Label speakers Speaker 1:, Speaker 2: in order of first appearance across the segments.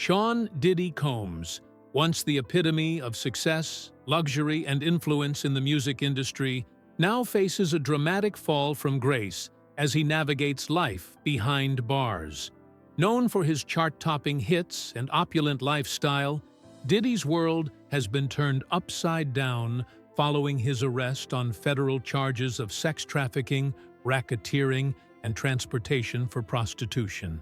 Speaker 1: Sean "Diddy" Combs, once the epitome of success, luxury, and influence in the music industry, now faces a dramatic fall from grace as he navigates life behind bars. Known for his chart-topping hits and opulent lifestyle, Diddy's world has been turned upside down following his arrest on federal charges of sex trafficking, racketeering, and transportation for prostitution.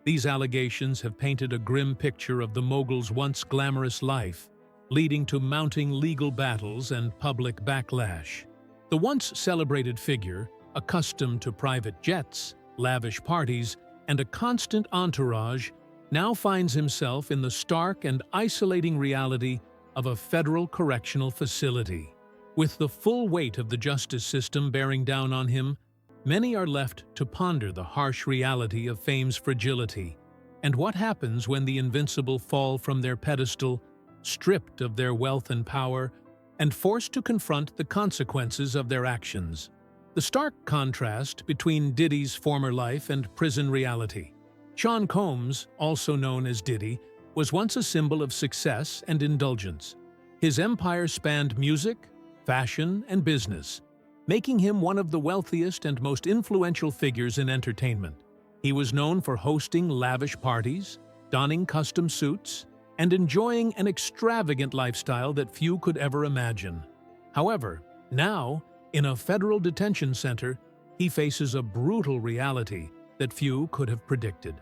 Speaker 1: These allegations have painted a grim picture of the mogul's once glamorous life, leading to mounting legal battles and public backlash. The once celebrated figure, accustomed to private jets, lavish parties, and a constant entourage, now finds himself in the stark and isolating reality of a federal correctional facility. With the full weight of the justice system bearing down on him, many are left to ponder the harsh reality of fame's fragility and what happens when the invincible fall from their pedestal, stripped of their wealth and power, and forced to confront the consequences of their actions. The stark contrast between Diddy's former life and prison reality. Sean Combs, also known as Diddy, was once a symbol of success and indulgence. His empire spanned music, fashion, and business, making him one of the wealthiest and most influential figures in entertainment. He was known for hosting lavish parties, donning custom suits, and enjoying an extravagant lifestyle that few could ever imagine. However, now, in a federal detention center, he faces a brutal reality that few could have predicted.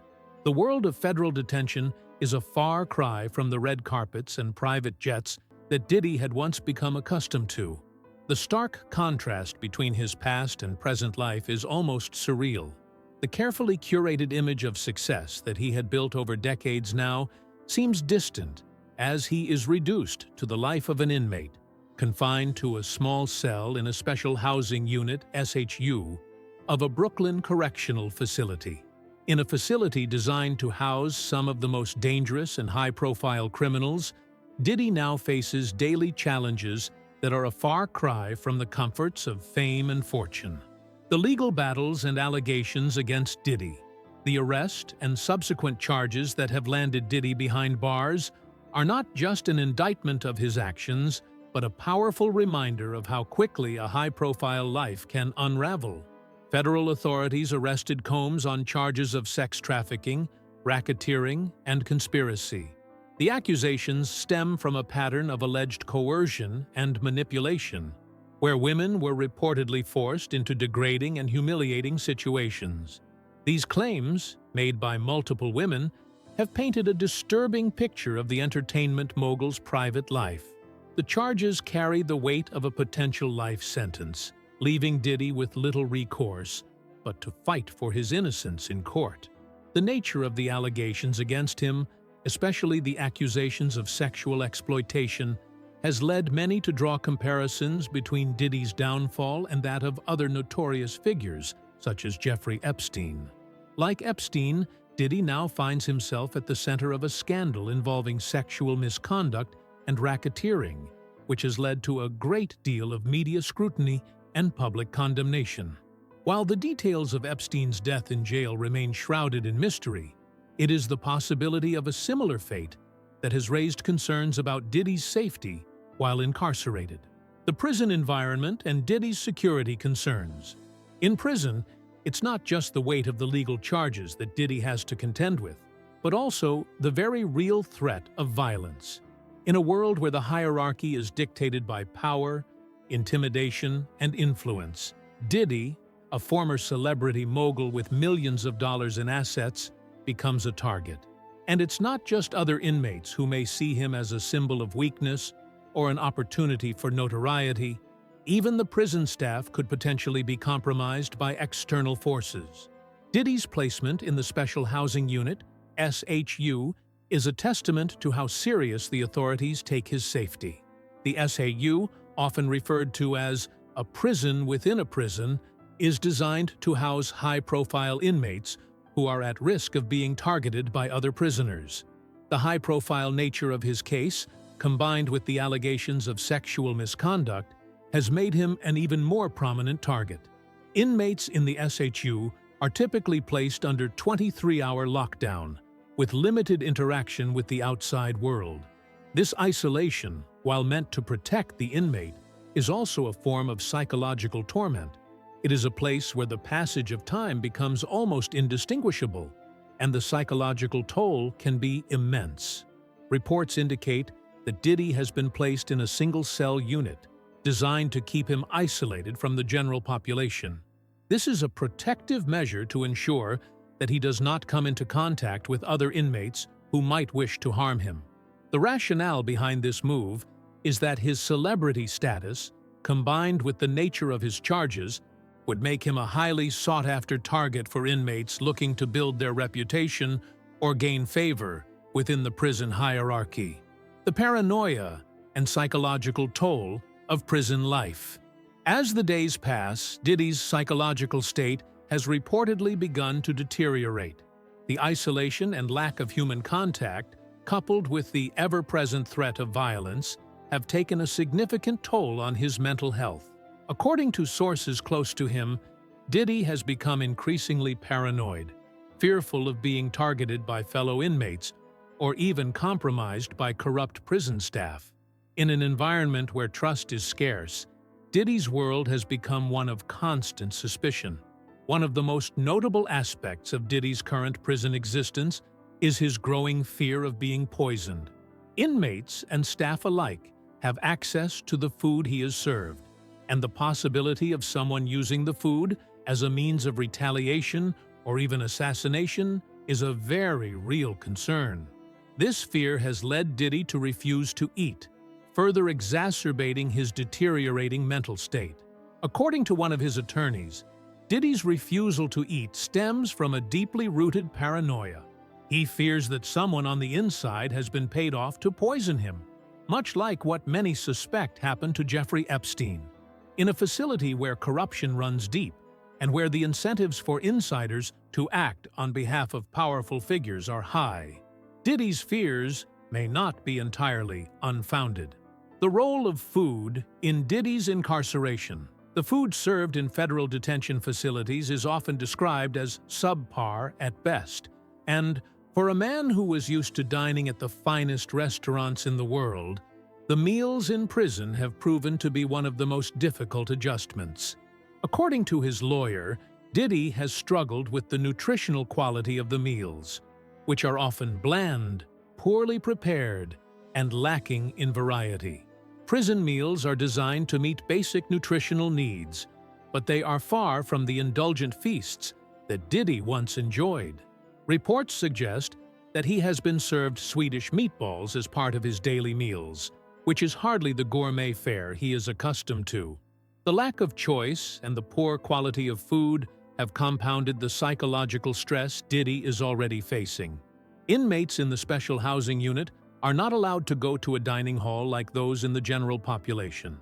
Speaker 1: The world of federal detention is a far cry from the red carpets and private jets that Diddy had once become accustomed to. The stark contrast between his past and present life is almost surreal. The carefully curated image of success that he had built over decades now seems distant as he is reduced to the life of an inmate, confined to a small cell in a special housing unit, SHU, of a Brooklyn correctional facility. In a facility designed to house some of the most dangerous and high-profile criminals, Diddy now faces daily challenges that are a far cry from the comforts of fame and fortune. The legal battles and allegations against Diddy, the arrest and subsequent charges that have landed Diddy behind bars, are not just an indictment of his actions, but a powerful reminder of how quickly a high-profile life can unravel. Federal authorities arrested Combs on charges of sex trafficking, racketeering, and conspiracy. The accusations stem from a pattern of alleged coercion and manipulation, where women were reportedly forced into degrading and humiliating situations. These claims, made by multiple women, have painted a disturbing picture of the entertainment mogul's private life. The charges carry the weight of a potential life sentence, leaving Diddy with little recourse but to fight for his innocence in court. The nature of the allegations against him, especially the accusations of sexual exploitation, has led many to draw comparisons between Diddy's downfall and that of other notorious figures, such as Jeffrey Epstein. Like Epstein, Diddy now finds himself at the center of a scandal involving sexual misconduct and racketeering, which has led to a great deal of media scrutiny and public condemnation. While the details of Epstein's death in jail remain shrouded in mystery, it is the possibility of a similar fate that has raised concerns about Diddy's safety while incarcerated. The prison environment and Diddy's security concerns. In prison, it's not just the weight of the legal charges that Diddy has to contend with, but also the very real threat of violence. In a world where the hierarchy is dictated by power, intimidation, and influence, Diddy, a former celebrity mogul with millions of dollars in assets, becomes a target. And it's not just other inmates who may see him as a symbol of weakness or an opportunity for notoriety. Even the prison staff could potentially be compromised by external forces. Diddy's placement in the Special Housing Unit, SHU, is a testament to how serious the authorities take his safety. The SHU, often referred to as a prison within a prison, is designed to house high-profile inmates who are at risk of being targeted by other prisoners. The high-profile nature of his case, combined with the allegations of sexual misconduct, has made him an even more prominent target. Inmates in the SHU are typically placed under 23-hour lockdown, with limited interaction with the outside world. This isolation, while meant to protect the inmate, is also a form of psychological torment. It is a place where the passage of time becomes almost indistinguishable, and the psychological toll can be immense. Reports indicate that Diddy has been placed in a single-cell unit, designed to keep him isolated from the general population. This is a protective measure to ensure that he does not come into contact with other inmates who might wish to harm him. The rationale behind this move is that his celebrity status, combined with the nature of his charges, would make him a highly sought-after target for inmates looking to build their reputation or gain favor within the prison hierarchy. The paranoia and psychological toll of prison life. As the days pass, Diddy's psychological state has reportedly begun to deteriorate. The isolation and lack of human contact, coupled with the ever-present threat of violence, have taken a significant toll on his mental health. According to sources close to him, Diddy has become increasingly paranoid, fearful of being targeted by fellow inmates or even compromised by corrupt prison staff. In an environment where trust is scarce, Diddy's world has become one of constant suspicion. One of the most notable aspects of Diddy's current prison existence is his growing fear of being poisoned. Inmates and staff alike have access to the food he is served, and the possibility of someone using the food as a means of retaliation or even assassination is a very real concern. This fear has led Diddy to refuse to eat, further exacerbating his deteriorating mental state. According to one of his attorneys, Diddy's refusal to eat stems from a deeply rooted paranoia. He fears that someone on the inside has been paid off to poison him, much like what many suspect happened to Jeffrey Epstein. In a facility where corruption runs deep and where the incentives for insiders to act on behalf of powerful figures are high, Diddy's fears may not be entirely unfounded. The role of food in Diddy's incarceration. The food served in federal detention facilities is often described as subpar at best, and for a man who was used to dining at the finest restaurants in the world, the meals in prison have proven to be one of the most difficult adjustments. According to his lawyer, Diddy has struggled with the nutritional quality of the meals, which are often bland, poorly prepared, and lacking in variety. Prison meals are designed to meet basic nutritional needs, but they are far from the indulgent feasts that Diddy once enjoyed. Reports suggest that he has been served Swedish meatballs as part of his daily meals, which is hardly the gourmet fare he is accustomed to. The lack of choice and the poor quality of food have compounded the psychological stress Diddy is already facing. Inmates in the special housing unit are not allowed to go to a dining hall like those in the general population.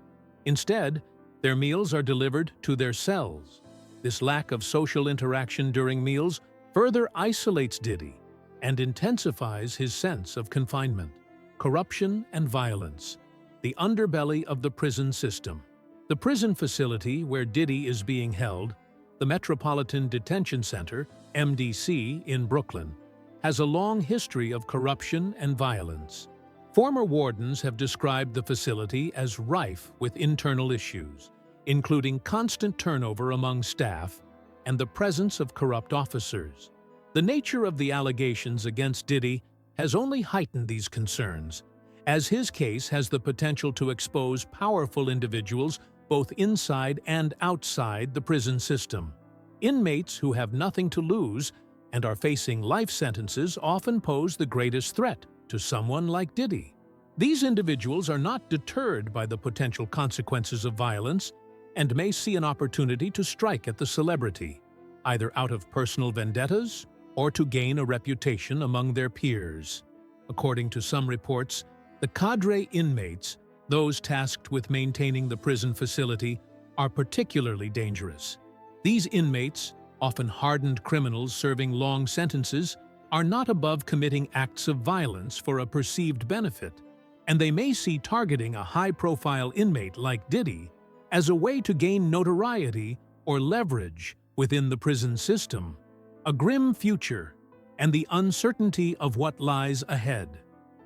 Speaker 1: Instead, their meals are delivered to their cells. This lack of social interaction during meals further isolates Diddy and intensifies his sense of confinement. Corruption and violence. The underbelly of the prison system. The prison facility where Diddy is being held, the Metropolitan Detention Center, MDC, in Brooklyn, has a long history of corruption and violence. Former wardens have described the facility as rife with internal issues, including constant turnover among staff and the presence of corrupt officers. The nature of the allegations against Diddy has only heightened these concerns, as his case has the potential to expose powerful individuals both inside and outside the prison system. Inmates who have nothing to lose and are facing life sentences often pose the greatest threat to someone like Diddy. These individuals are not deterred by the potential consequences of violence and may see an opportunity to strike at the celebrity, either out of personal vendettas or to gain a reputation among their peers. According to some reports, the cadre inmates, those tasked with maintaining the prison facility, are particularly dangerous. These inmates, often hardened criminals serving long sentences, are not above committing acts of violence for a perceived benefit, and they may see targeting a high-profile inmate like Diddy as a way to gain notoriety or leverage within the prison system. A grim future and the uncertainty of what lies ahead.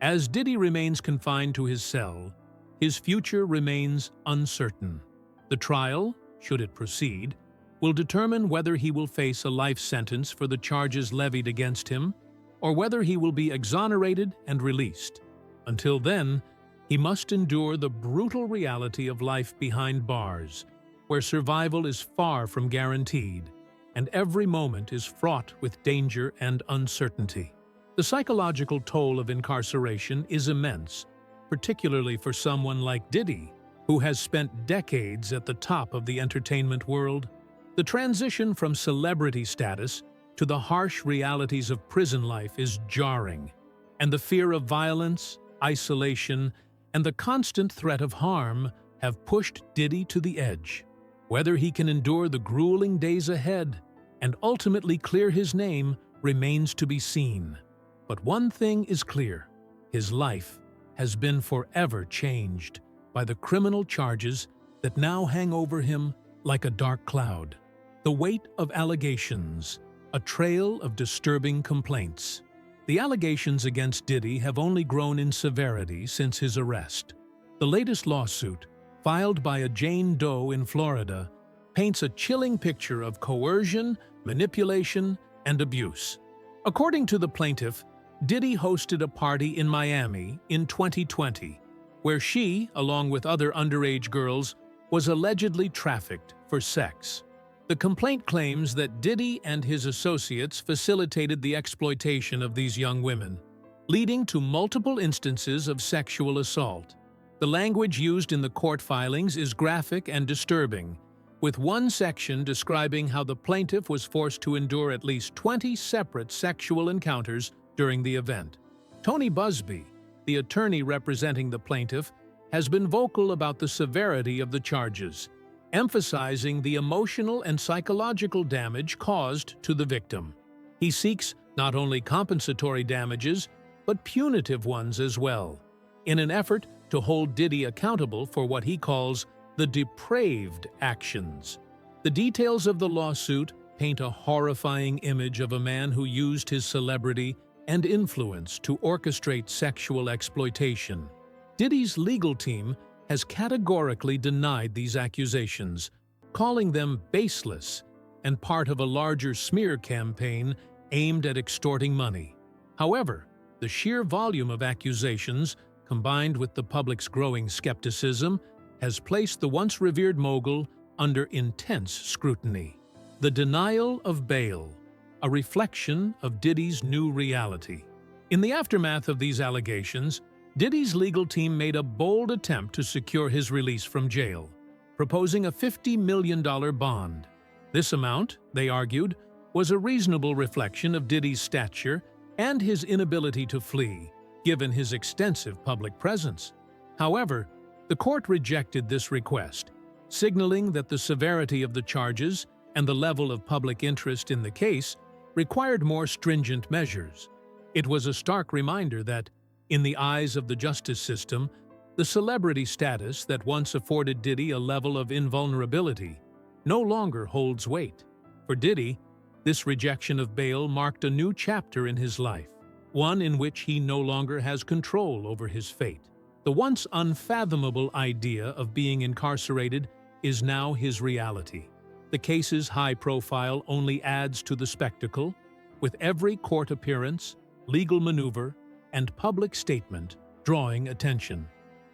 Speaker 1: As Diddy remains confined to his cell, his future remains uncertain. The trial, should it proceed, will determine whether he will face a life sentence for the charges levied against him, or whether he will be exonerated and released. Until then, he must endure the brutal reality of life behind bars, where survival is far from guaranteed, and every moment is fraught with danger and uncertainty. The psychological toll of incarceration is immense, particularly for someone like Diddy, who has spent decades at the top of the entertainment world. The transition from celebrity status to the harsh realities of prison life is jarring, and the fear of violence, isolation, and the constant threat of harm have pushed Diddy to the edge. Whether he can endure the grueling days ahead and ultimately clear his name remains to be seen. But one thing is clear: his life has been forever changed by the criminal charges that now hang over him like a dark cloud. The weight of allegations, a trail of disturbing complaints. The allegations against Diddy have only grown in severity since his arrest. The latest lawsuit, filed by a Jane Doe in Florida, paints a chilling picture of coercion, manipulation, and abuse. According to the plaintiff, Diddy hosted a party in Miami in 2020, where she, along with other underage girls, was allegedly trafficked for sex. The complaint claims that Diddy and his associates facilitated the exploitation of these young women, leading to multiple instances of sexual assault. The language used in the court filings is graphic and disturbing, with one section describing how the plaintiff was forced to endure at least 20 separate sexual encounters during the event. Tony Busby, the attorney representing the plaintiff, has been vocal about the severity of the charges, emphasizing the emotional and psychological damage caused to the victim. He seeks not only compensatory damages, but punitive ones as well, in an effort to hold Diddy accountable for what he calls the depraved actions. The details of the lawsuit paint a horrifying image of a man who used his celebrity and influence to orchestrate sexual exploitation. Diddy's legal team has categorically denied these accusations, calling them baseless and part of a larger smear campaign aimed at extorting money. However, the sheer volume of accusations, combined with the public's growing skepticism, has placed the once revered mogul under intense scrutiny. The denial of bail, a reflection of Diddy's new reality. In the aftermath of these allegations, Diddy's legal team made a bold attempt to secure his release from jail, proposing a $50 million bond. This amount, they argued, was a reasonable reflection of Diddy's stature and his inability to flee, given his extensive public presence. However, the court rejected this request, signaling that the severity of the charges and the level of public interest in the case required more stringent measures. It was a stark reminder that, in the eyes of the justice system, the celebrity status that once afforded Diddy a level of invulnerability no longer holds weight. For Diddy, this rejection of bail marked a new chapter in his life, one in which he no longer has control over his fate. The once unfathomable idea of being incarcerated is now his reality. The case's high profile only adds to the spectacle, with every court appearance, legal maneuver, and public statement drawing attention.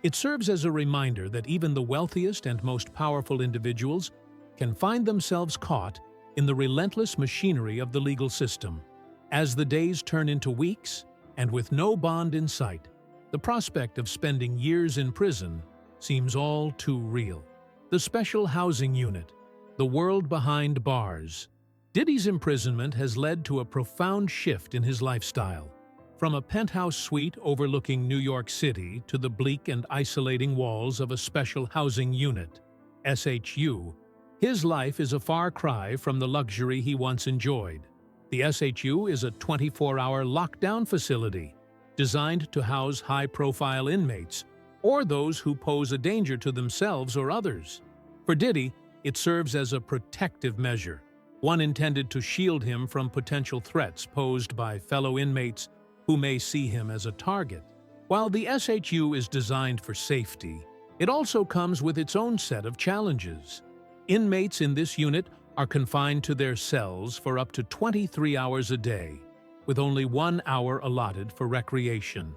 Speaker 1: It serves as a reminder that even the wealthiest and most powerful individuals can find themselves caught in the relentless machinery of the legal system. As the days turn into weeks, and with no bond in sight, the prospect of spending years in prison seems all too real. The Special Housing Unit, the world behind bars. Diddy's imprisonment has led to a profound shift in his lifestyle. From a penthouse suite overlooking New York City to the bleak and isolating walls of a Special Housing Unit, SHU, his life is a far cry from the luxury he once enjoyed. The SHU is a 24-hour lockdown facility designed to house high-profile inmates or those who pose a danger to themselves or others. For Diddy, it serves as a protective measure, one intended to shield him from potential threats posed by fellow inmates who may see him as a target. While the SHU is designed for safety, it also comes with its own set of challenges. Inmates in this unit are confined to their cells for up to 23 hours a day, with only 1 hour allotted for recreation.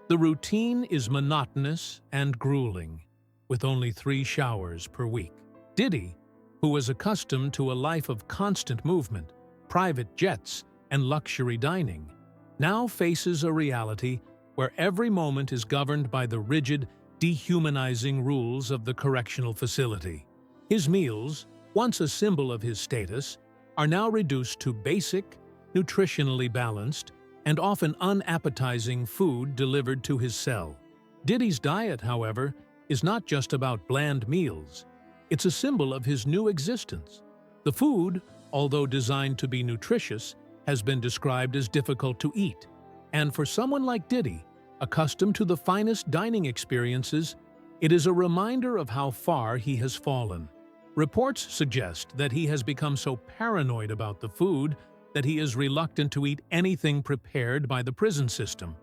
Speaker 1: The routine is monotonous and grueling, with only 3 showers per week. Diddy, who was accustomed to a life of constant movement, private jets, and luxury dining, now faces a reality where every moment is governed by the rigid, dehumanizing rules of the correctional facility. His meals, once a symbol of his status, are now reduced to basic, nutritionally balanced, and often unappetizing food delivered to his cell. Diddy's diet, however, is not just about bland meals. It's a symbol of his new existence. The food, although designed to be nutritious, has been described as difficult to eat. And for someone like Diddy, accustomed to the finest dining experiences, it is a reminder of how far he has fallen. Reports suggest that he has become so paranoid about the food that he is reluctant to eat anything prepared by the prison system,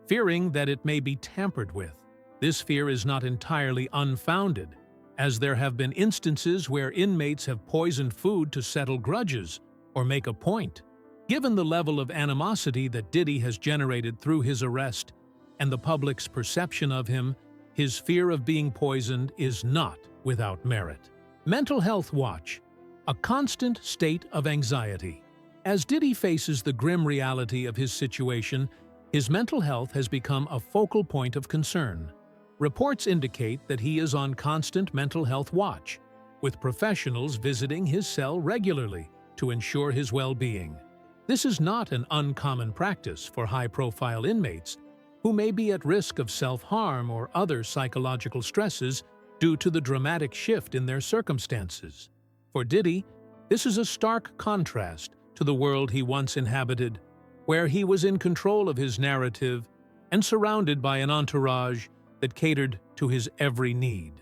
Speaker 1: fearing that it may be tampered with. This fear is not entirely unfounded, as there have been instances where inmates have poisoned food to settle grudges or make a point. Given the level of animosity that Diddy has generated through his arrest and the public's perception of him, his fear of being poisoned is not without merit. Mental health watch, a constant state of anxiety. As Diddy faces the grim reality of his situation, his mental health has become a focal point of concern. Reports indicate that he is on constant mental health watch, with professionals visiting his cell regularly to ensure his well-being. This is not an uncommon practice for high-profile inmates who may be at risk of self-harm or other psychological stresses due to the dramatic shift in their circumstances. For Diddy, this is a stark contrast to the world he once inhabited, where he was in control of his narrative and surrounded by an entourage that catered to his every need.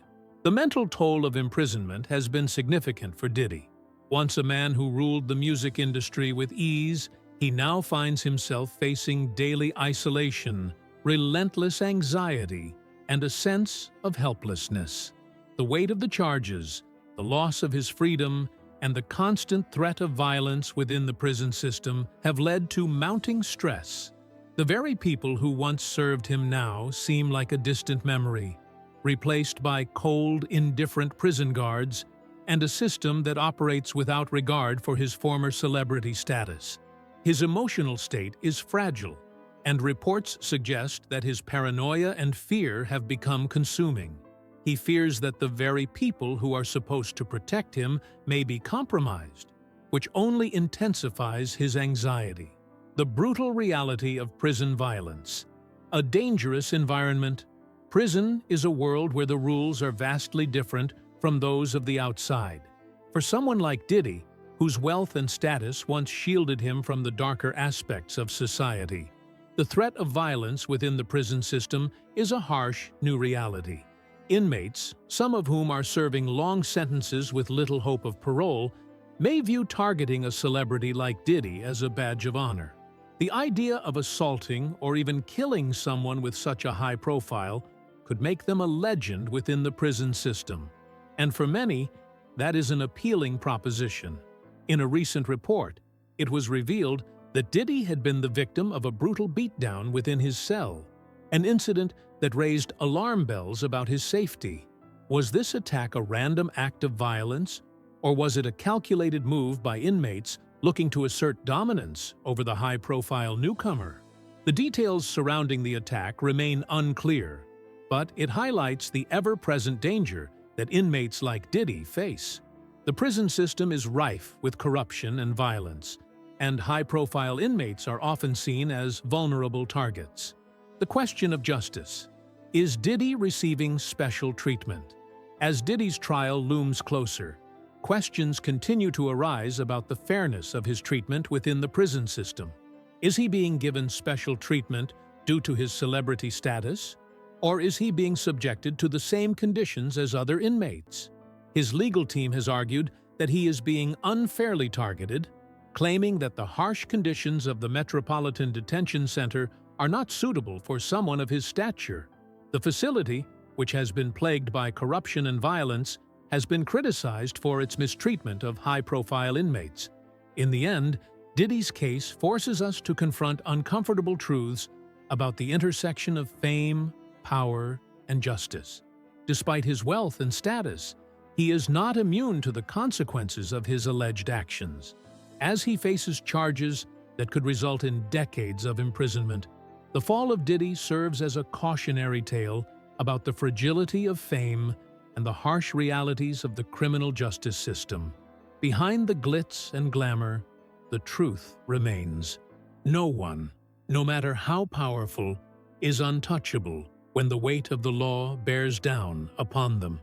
Speaker 1: The mental toll of imprisonment has been significant for Diddy. Once a man who ruled the music industry with ease, he now finds himself facing daily isolation, relentless anxiety, and a sense of helplessness. The weight of the charges, the loss of his freedom, and the constant threat of violence within the prison system have led to mounting stress. The very people who once served him now seem like a distant memory, replaced by cold, indifferent prison guards and a system that operates without regard for his former celebrity status. His emotional state is fragile, and reports suggest that his paranoia and fear have become consuming. He fears that the very people who are supposed to protect him may be compromised, which only intensifies his anxiety. The brutal reality of prison violence. A dangerous environment. Prison is a world where the rules are vastly different from those of the outside. For someone like Diddy, whose wealth and status once shielded him from the darker aspects of society, the threat of violence within the prison system is a harsh new reality. Inmates, some of whom are serving long sentences with little hope of parole, may view targeting a celebrity like Diddy as a badge of honor. The idea of assaulting or even killing someone with such a high profile could make them a legend within the prison system. And for many, that is an appealing proposition. In a recent report, it was revealed that Diddy had been the victim of a brutal beatdown within his cell, an incident that raised alarm bells about his safety. Was this attack a random act of violence, or was it a calculated move by inmates looking to assert dominance over the high-profile newcomer? The details surrounding the attack remain unclear, but it highlights the ever-present danger that inmates like Diddy face. The prison system is rife with corruption and violence, and high-profile inmates are often seen as vulnerable targets. The question of justice. Is Diddy receiving special treatment? As Diddy's trial looms closer, questions continue to arise about the fairness of his treatment within the prison system. Is he being given special treatment due to his celebrity status? Or is he being subjected to the same conditions as other inmates? His legal team has argued that he is being unfairly targeted, claiming that the harsh conditions of the Metropolitan Detention Center are not suitable for someone of his stature. The facility, which has been plagued by corruption and violence, has been criticized for its mistreatment of high-profile inmates. In the end, Diddy's case forces us to confront uncomfortable truths about the intersection of fame, power, and justice. Despite his wealth and status, he is not immune to the consequences of his alleged actions. As he faces charges that could result in decades of imprisonment, the fall of Diddy serves as a cautionary tale about the fragility of fame and the harsh realities of the criminal justice system. Behind the glitz and glamour, the truth remains. No one, no matter how powerful, is untouchable when the weight of the law bears down upon them.